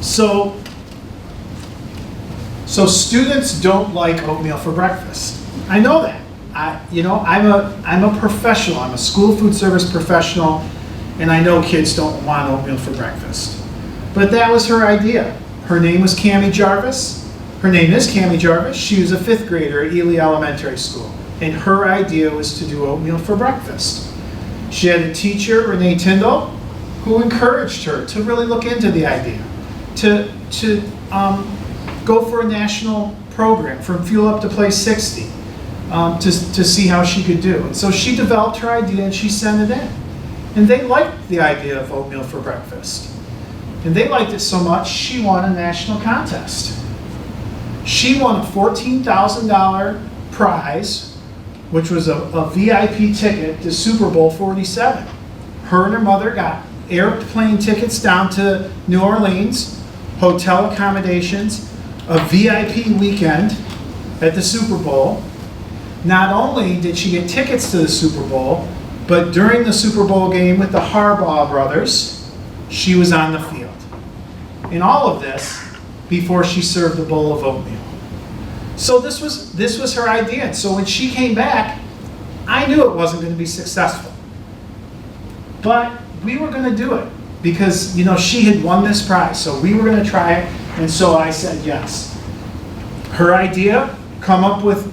So students don't like oatmeal for breakfast. I know that. I'm a professional. I'm a school food service professional, and I know kids don't want oatmeal for breakfast. But that was her idea. Her name was Cammie Jarvis. Her name is Cammie Jarvis. She was a 5th grader at Ealy Elementary School, and her idea was to do oatmeal for breakfast. She had a teacher, Renee Tyndall, who encouraged her to really look into the idea, to go for a national program, from Fuel Up to Place 60, to see how she could do. And so she developed her idea and she sent it in. And they liked the idea of oatmeal for breakfast. And they liked it so much, she won a national contest. She won a $14,000 prize, which was a VIP ticket to Super Bowl 47. Her and her mother got airplane tickets down to New Orleans, hotel accommodations, a VIP weekend at the Super Bowl. Not only did she get tickets to the Super Bowl, but during the Super Bowl game with the Harbaugh brothers, she was on the field. And all of this before she served a bowl of oatmeal. So this was her idea. And so when she came back, I knew it wasn't going to be successful. But we were going to do it because, she had won this prize. So we were going to try it. And so I said yes. Her idea, come up with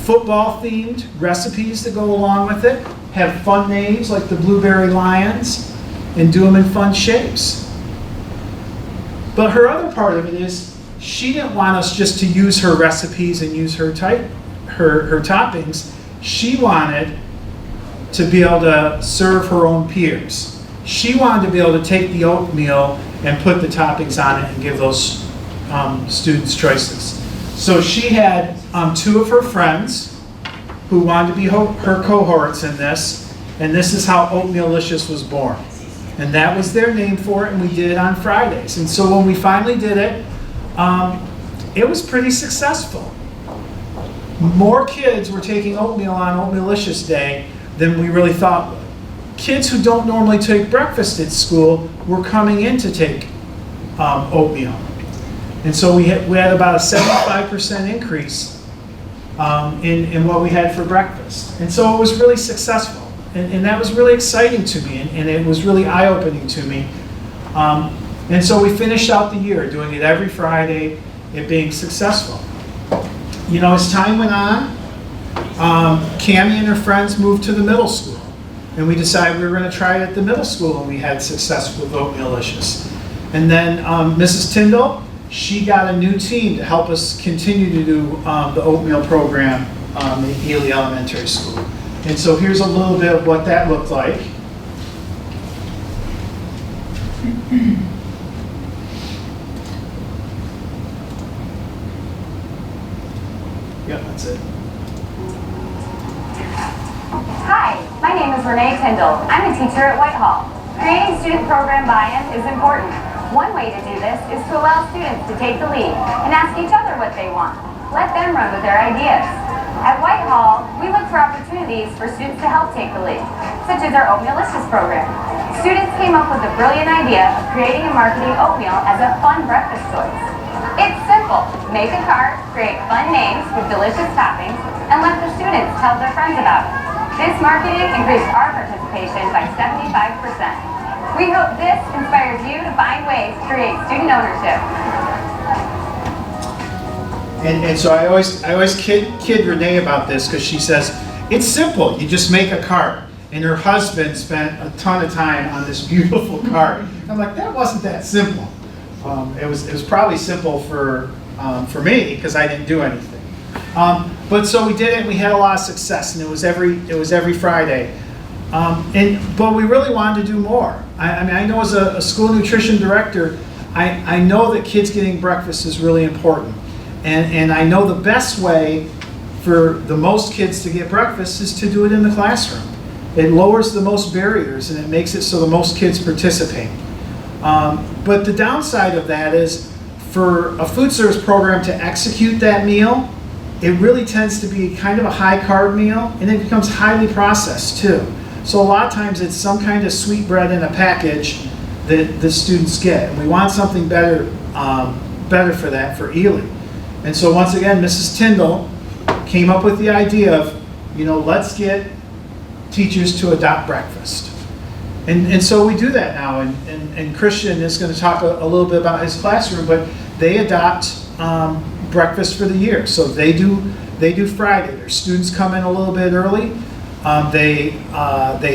football-themed recipes to go along with it, have fun names like the Blueberry Lions, and do them in fun shapes. But her other part of it is she didn't want us just to use her recipes and use her toppings. She wanted to be able to serve her own peers. She wanted to be able to take the oatmeal and put the toppings on it and give those students choices. So she had 2 of her friends who wanted to be her cohorts in this, and this is how Oatmealicious was born. And that was their name for it, and we did it on Fridays. And so when we finally did it, it was pretty successful. More kids were taking oatmeal on Oatmealicious Day than we really thought would. Kids who don't normally take breakfast at school were coming in to take oatmeal. And so we had about a 75% increase in what we had for breakfast. And so it was really successful. And that was really exciting to me, and it was really eye-opening to me. And so we finished out the year doing it every Friday, it being successful. As time went on, Cammie and her friends moved to the middle school. And we decided we were going to try it at the middle school, and we had success with Oatmealicious. And then Mrs. Tyndall, she got a new team to help us continue to do the oatmeal program at Ealy Elementary School. And so here's a little bit of what that looked like. Yep, that's it. Hi, my name is Renee Tyndall. I'm a teacher at Whitehall. Creating student program buy-in is important. One way to do this is to allow students to take the lead and ask each other what they want. Let them run with their ideas. At Whitehall, we look for opportunities for students to help take the lead, such as our Oatmealicious program. Students came up with the brilliant idea of creating and marketing oatmeal as a fun breakfast choice. It's simple. Make a cart, create fun names with delicious toppings, and let the students tell their friends about it. This marketing increased our participation by 75%. We hope this inspires you to find ways to create student ownership. And so I always kid Renee about this because she says, it's simple, you just make a cart. And her husband spent a ton of time on this beautiful cart. I'm like, that wasn't that simple. It was probably simple for me because I didn't do anything. But so we did it and we had a lot of success, and it was every Friday. But we really wanted to do more. I know as a school nutrition director, I know that kids getting breakfast is really important. And I know the best way for the most kids to get breakfast is to do it in the classroom. It lowers the most barriers and it makes it so the most kids participate. But the downside of that is for a food service program to execute that meal, it really tends to be kind of a high carb meal, and it becomes highly processed too. So a lot of times it's some kind of sweet bread in a package that the students get. And we want something better, better for that for Ealy. And so once again, Mrs. Tyndall came up with the idea of, let's get teachers to adopt breakfast. And so we do that now. And Christian is going to talk a little bit about his classroom, but they adopt breakfast for the year. So they do Friday. Their students come in a little bit early. They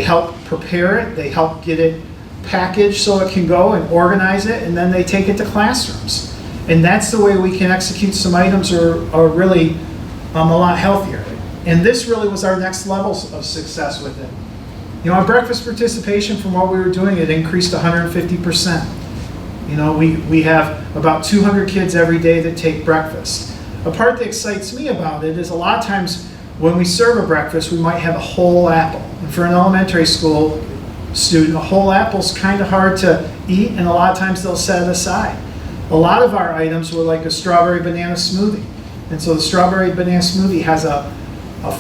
help prepare it. They help get it packaged so it can go and organize it, and then they take it to classrooms. And that's the way we can execute some items are really a lot healthier. And this really was our next level of success with it. Our breakfast participation from what we were doing, it increased 150%. We have about 200 kids every day that take breakfast. A part that excites me about it is a lot of times when we serve a breakfast, we might have a whole apple. And for an elementary school student, a whole apple's kind of hard to eat, and a lot of times they'll set it aside. A lot of our items were like a strawberry banana smoothie. And so the strawberry banana smoothie has a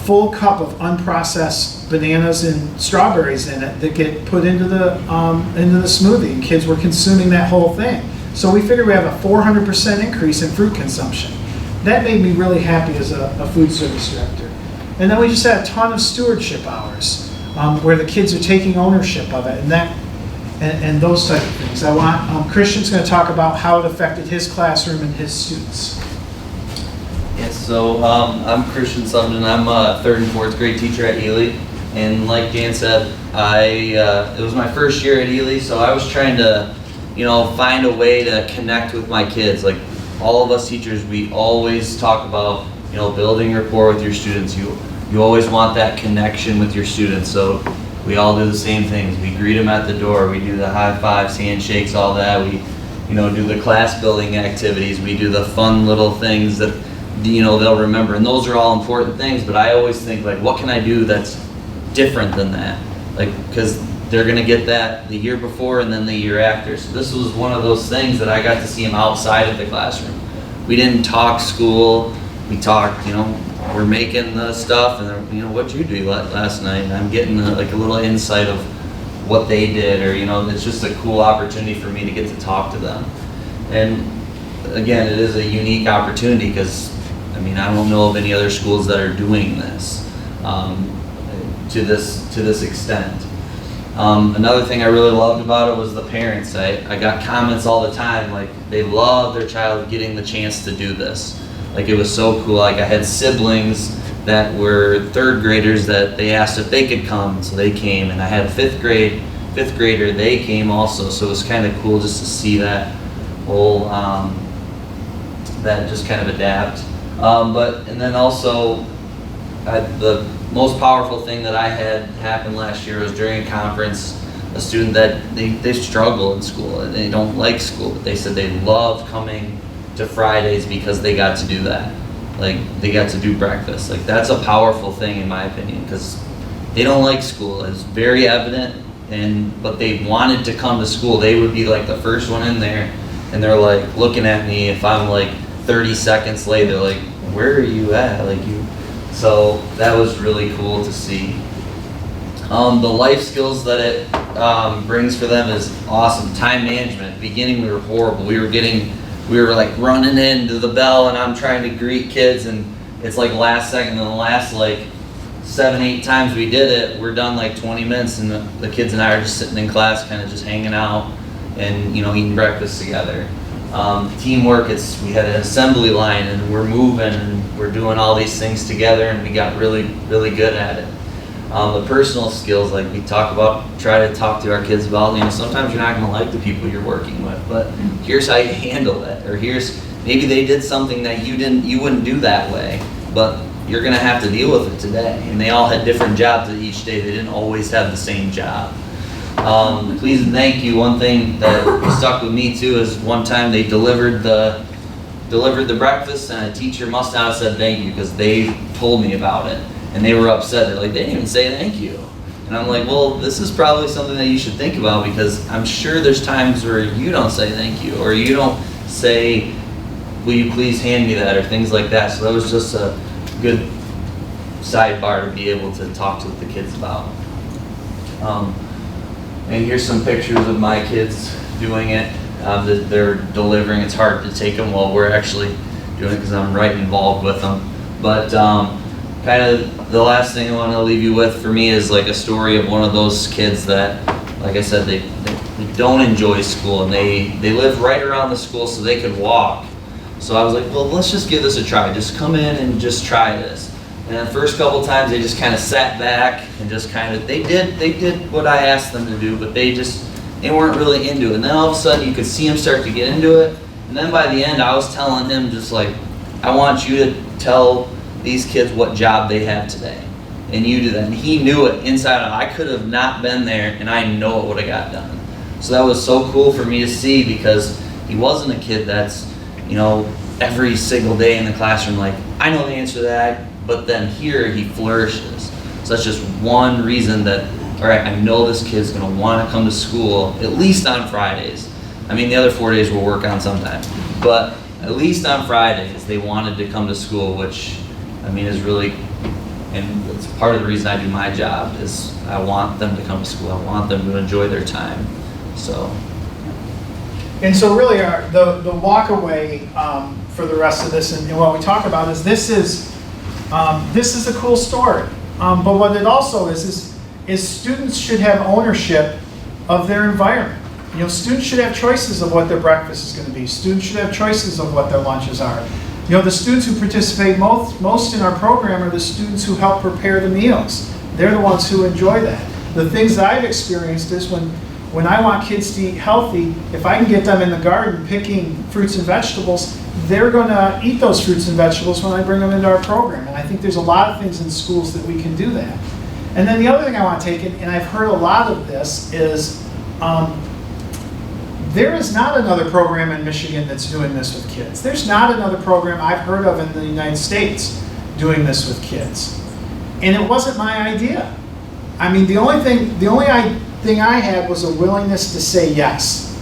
full cup of unprocessed bananas and strawberries in it that get put into the smoothie, and kids were consuming that whole thing. So we figured we have a 400% increase in fruit consumption. That made me really happy as a food service director. And then we just had a ton of stewardship hours where the kids are taking ownership of it, and those type of things. I want Christian's going to talk about how it affected his classroom and his students. Yes, so I'm Christian Subdon. I'm a 3rd and 4th grade teacher at Ealy, and like Dan said, it was my first year at Ealy, so I was trying to, find a way to connect with my kids. Like all of us teachers, we always talk about, building rapport with your students. You always want that connection with your students, so we all do the same things. We greet them at the door. We do the high fives, handshakes, all that. We, do the class building activities. We do the fun little things that they'll remember, and those are all important things, but I always think, like, what can I do that's different than that? Like, because they're going to get that the year before and then the year after. So this was one of those things that I got to see them outside of the classroom. We didn't talk school. We talked, we're making the stuff, and what'd you do last night? And I'm getting a little insight of what they did, or it's just a cool opportunity for me to get to talk to them. And again, it is a unique opportunity because I don't know of any other schools that are doing this to this extent. Another thing I really loved about it was the parents. I got comments all the time, like they love their child getting the chance to do this. Like it was so cool. Like I had siblings that were 3rd graders that they asked if they could come, so they came, and I had a 5th grader, they came also. So it was kind of cool just to see that whole that just kind of adapt. And then also, the most powerful thing that I had happen last year was during a conference, a student that they struggle in school and they don't like school, but they said they loved coming to Fridays because they got to do that. Like they got to do breakfast. Like that's a powerful thing in my opinion, because they don't like school. It's very evident, but they wanted to come to school. They would be like the first one in there, and they're like looking at me if I'm like 30 seconds late, they're like, where are you at? So that was really cool to see. The life skills that it brings for them is awesome. Time management. Beginning we were horrible. We were like running into the bell, and I'm trying to greet kids, and it's like last second, and the last like 7-8 times we did it, we're done like 20 minutes, and the kids and I are just sitting in class, kind of just hanging out and eating breakfast together. Teamwork, we had an assembly line, and we're moving and we're doing all these things together, and we got really, really good at it. The personal skills, like we try to talk to our kids about, sometimes you're not going to like the people you're working with, but here's how you handle it, or maybe they did something that you wouldn't do that way, but you're going to have to deal with it today. And they all had different jobs each day. They didn't always have the same job. Please and thank you. One thing that stuck with me too is one time they delivered the breakfast, and a teacher must not have said thank you because they told me about it, and they were upset. They're like, they didn't even say thank you. And I'm like, well, this is probably something that you should think about, because I'm sure there's times where you don't say thank you, or you don't say, will you please hand me that, or things like that. So that was just a good sidebar to be able to talk to the kids about. And here's some pictures of my kids doing it that they're delivering. It's hard to take them while we're actually doing it because I'm right involved with them. But kind of the last thing I want to leave you with for me is like a story of one of those kids that, like I said, they don't enjoy school, and they live right around the school so they could walk. So I was like, well, let's just give this a try. Just come in and just try this. And the first couple times they just kind of sat back and just kind of, they did what I asked them to do, but they weren't really into it. And then all of a sudden you could see them start to get into it. And then by the end I was telling him just like, I want you to tell these kids what job they have today. And you do that. And he knew it inside out. I could have not been there and I know it would have got done. So that was so cool for me to see, because he wasn't a kid that's, you know, every single day in the classroom like, I know the answer to that. But then here he flourishes. So that's just one reason that, all right, I know this kid's gonna wanna come to school, at least on Fridays. I mean, the other 4 days we'll work on sometime. But at least on Fridays, they wanted to come to school, which, I mean, is really, and it's part of the reason I do my job, is I want them to come to school. I want them to enjoy their time, so. And so really the walk away for the rest of this and what we talk about is this is a cool story. But what it also is students should have ownership of their environment. You know, students should have choices of what their breakfast is going to be. Students should have choices of what their lunches are. You know, the students who participate most in our program are the students who help prepare the meals. They're the ones who enjoy that. The things that I've experienced is when I want kids to eat healthy, if I can get them in the garden picking fruits and vegetables, they're going to eat those fruits and vegetables when I bring them into our program. And I think there's a lot of things in schools that we can do that. And then the other thing I want to take, and I've heard a lot of this, is there is not another program in Michigan that's doing this with kids. There's not another program I've heard of in the United States doing this with kids. And it wasn't my idea. I mean, the only thing I had was a willingness to say yes.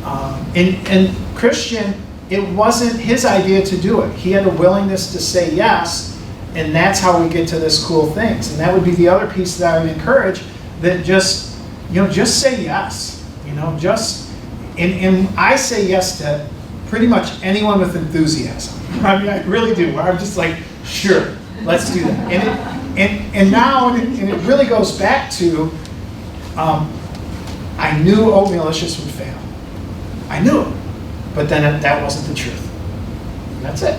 And Christian, it wasn't his idea to do it. He had a willingness to say yes, and that's how we get to this cool things. And that would be the other piece that I would encourage, that just say yes. You know, and I say yes to pretty much anyone with enthusiasm. I mean, I really do. I'm just like, sure, let's do that. And now it really goes back to, I knew Oatmealicious would fail. I knew it. But then that wasn't the truth. And that's it.